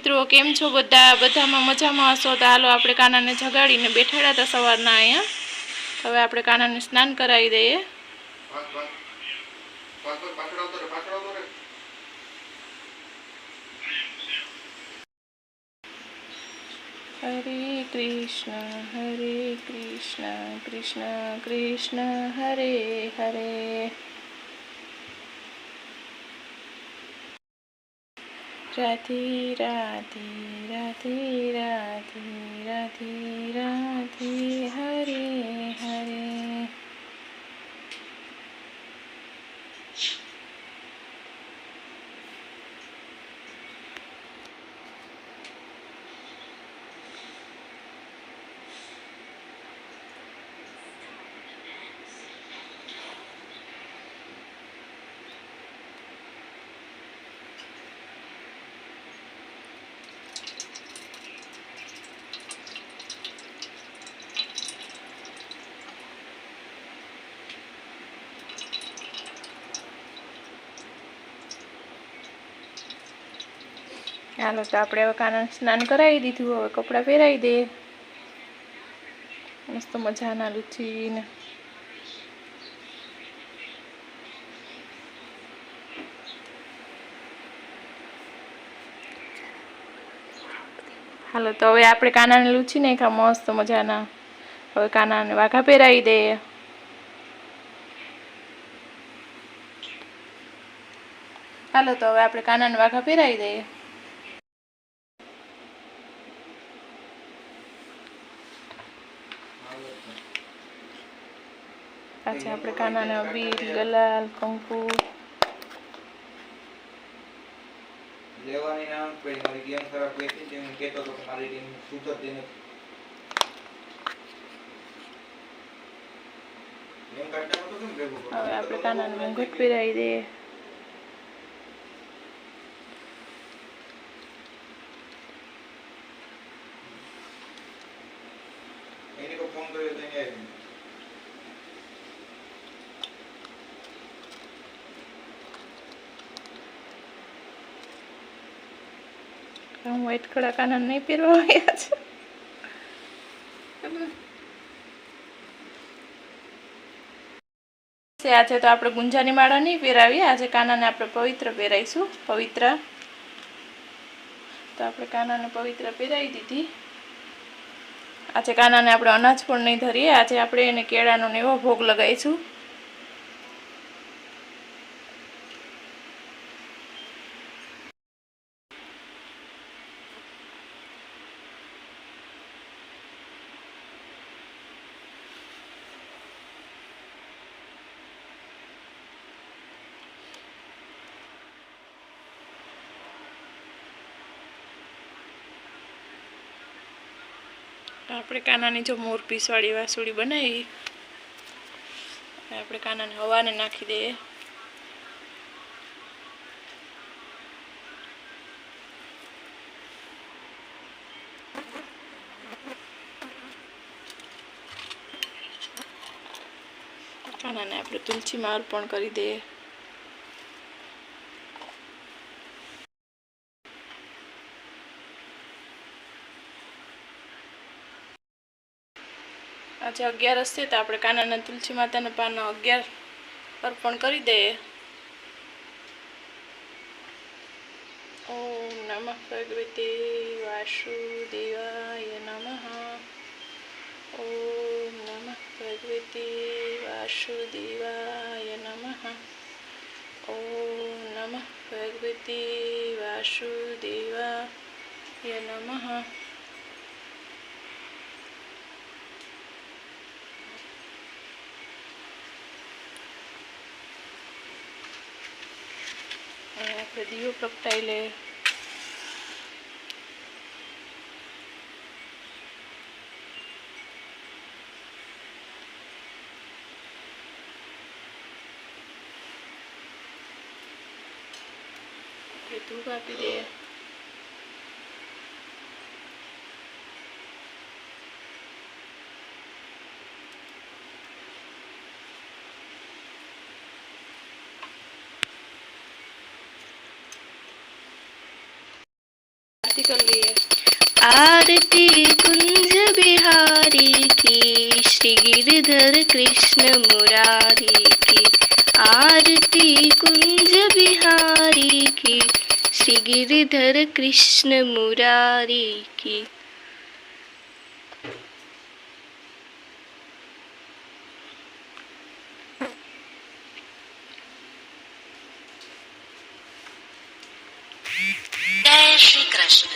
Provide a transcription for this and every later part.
મિત્રો કેમ છો બધા? બધામાં મજામાં હશો તો હાલો આપણે કાનાને જગાડીને બેઠાડ્યા હતા સવારના અહીંયા. હવે આપણે કાનાને સ્નાન કરાવી દઈએ. હરે કૃષ્ણ કૃષ્ણ કૃષ્ણ હરે હરે. રાધે રાધે રાધે રાધે રાધે રાધે હરે હરે. હાલો તો આપણે હવે કાનાને સ્નાન કરાવી દીધું. હવે કપડાં પહેરાવી દઈએ મસ્ત મજાના લૂછીને. હાલો તો હવે આપણે કાનાને લૂછી નાખ્યા મસ્ત મજાના. હવે કાનાને વાઘા પહેરાવી દઈએ. હાલો તો હવે આપણે કાનાને વાઘા પહેરાવી દઈએ. પાછા આપણે કાનાને અબીર ગલાલ કંકુ લેવાની નામ પડી. મારી ગેમ ખરાબ ગઈ હતી હું કહેતો હતો કે મારી ટીમ સુધરતી નથી. ગેમ કાઢતા તો કેમ ભેગું કરો. હવે આપણે કાનાને ઘૂંઘટ પહેરાવી દઈએ. એને કો ફોન કર્યો તો એને આવી. હું વ્હાઈટ કડા કાનાને નહીં પહેરવા આવ્યા છે. આજે તો આપણે ગુંજાની માળા નહીં પહેરાવીએ. આજે કાનાને આપણે પવિત્ર પહેરાવીશું. પવિત્ર તો આપણે કાનાને પવિત્ર પહેરાવી દીધી. આજે કાનાને આપણે અનાજ પણ નહીં ધરીએ. આજે આપણે એને કેળાનો ને એવો ભોગ લગાવીશું. આપણે કાનાની જો મોર પીસવાળી વાસુડી બનાવી. આપણે કાનાને હવાને નાખી દઈએ. કાનાને આપણે તુલસીમાં અર્પણ કરી દઈએ. આજે 11 છે તો આપણે કાનાને તુલસી માતાના પાન 11 અર્પણ કરી દઈએ. ઓમ નમઃ ભગવતે વાસુદેવાય નમઃ. ઓમ નમઃ ભગવતે વાસુદેવાય નમઃ. ઓમ નમઃ ભગવતે વાસુદેવાય નમઃ. આપણે દીવો પ્રગટાવી લે. ધૂપ આપી દે. आरती कर लिए। आरती कुंज बिहारी की, श्री गिरधर कृष्ण मुरारी की। आरती कुंज बिहारी की, श्री गिरधर कृष्ण मुरारी की। जय श्री कृष्ण।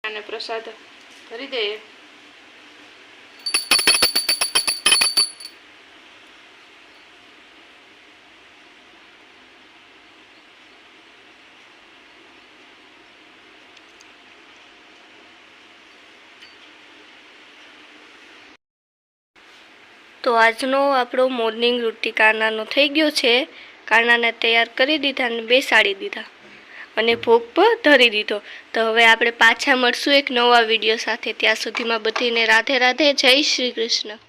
અને પ્રસાદ કરી દઈએ। તો આજનો આપણો મોર્નિંગ રૂટી કાનાનો થઈ ગયો છે। કાનાને તૈયાર કરી દીધા અને બેસાડી દીધા અને ભોગ પર ધરી દીધો। તો હવે આપણે પાછા મળશું એક નવા વિડીયો સાથે। ત્યાં સુધીમાં બધીને રાધે રાધે, જય શ્રી કૃષ્ણ।